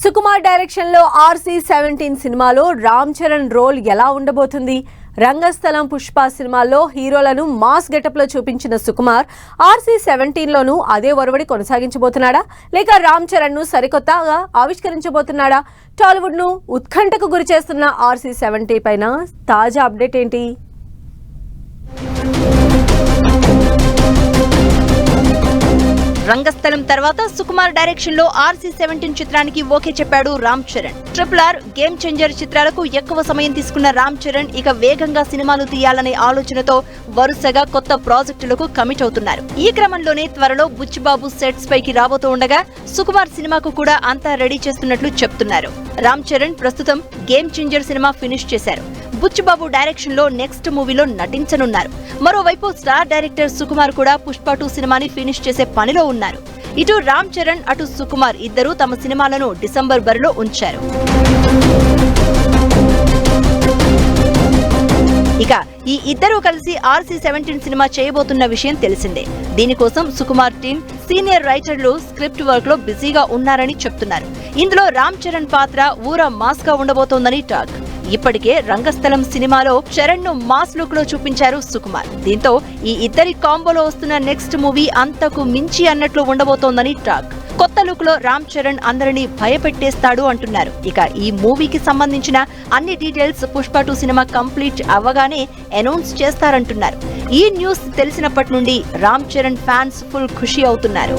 Sukumar direction లో RC-17 సినిమాలో Ram Charan role ఎలా ఉండబోతుంది? రంగస్థలం, పుష్ప సినిమాల్లో హీరోలను మాస్ గెటప్ లో చూపించిన సుకుమార్ RC-17 లోనూ అదే ఒరవడి కొనసాగించబోతున్నాడా, లేక రామ్ చరణ్ ను సరికొత్తగా ఆవిష్కరించబోతున్నాడా? టాలీవుడ్ ను ఉత్కంఠకు గురి చేస్తున్న RC-17 పైన తాజా అప్డేట్ ఏంటి? రంగస్థలం తర్వాత సుకుమార్ డైరెక్షన్ లో RC-17 చిత్రానికి ఓకే చెప్పాడు Ram Charan. RRR, game changer చిత్రాలకు ఎక్కువ సమయం తీసుకున్న రామ్ చరణ్ ఇక వేగంగా సినిమాలు తీయాలనే ఆలోచనతో వరుసగా కొత్త ప్రాజెక్టులకు కమిట్ అవుతున్నారు. ఈ క్రమంలోనే త్వరలో బుచ్చిబాబు సెట్స్ పైకి రాబోతూ ఉండగా సుకుమార్ సినిమాకు కూడా అంతా రెడీ చేస్తున్నట్లు చెప్తున్నారు. రామ్ చరణ్ ప్రస్తుతం గేమ్ చేంజర్ సినిమా ఫినిష్ చేశారు. బుచ్చిబాబు డైరెక్షన్ లో నెక్స్ట్ మూవీలో నటించనున్నారు. మరోవైపు స్టార్ డైరెక్టర్ సుకుమార్ కూడా పుష్ప 2 సినిమాని ఫినిష్ చేసే పనిలో ఉన్నారు. ఇటు రామ్ చరణ్, అటు సుకుమార్ ఇద్దరూ తమ సినిమాలను డిసెంబర్ బరిలో ఉంచారు. ఇక ఈ ఇద్దరూ కలిసి RC-17 సినిమా చేయబోతున్న విషయం తెలిసిందే. దీనికోసం సుకుమార్ టీం, సీనియర్ రైటర్లు స్క్రిప్ట్ వర్క్ లో బిజీగా ఉన్నారని చెప్తున్నారు. ఇందులో రామ్ చరణ్ పాత్ర ఊర మాస్ గా ఉండబోతోందని టాక్. ఇప్పటికే రంగస్థలం సినిమాలో చరణ్ ను మాస్ లుక్ లో చూపించారు సుకుమార్. దీంతో ఈ ఇద్దరి కాంబోలో వస్తున్న నెక్స్ట్ మూవీ అంతకు మించి అన్నట్లు ఉండబోతోందని టాక్. కొత్త లుక్ లో రామ్ చరణ్ అందరినీ భయపెట్టేస్తాడు అంటున్నారు. ఇక ఈ మూవీకి సంబంధించిన అన్ని డీటెయిల్స్ పుష్ప 2 సినిమా కంప్లీట్ అవ్వగానే అనౌన్స్ చేస్తారంటున్నారు. ఈ న్యూస్ తెలిసినప్పటి నుండి రామ్ చరణ్ ఫ్యాన్స్ ఫుల్ ఖుషి అవుతున్నారు.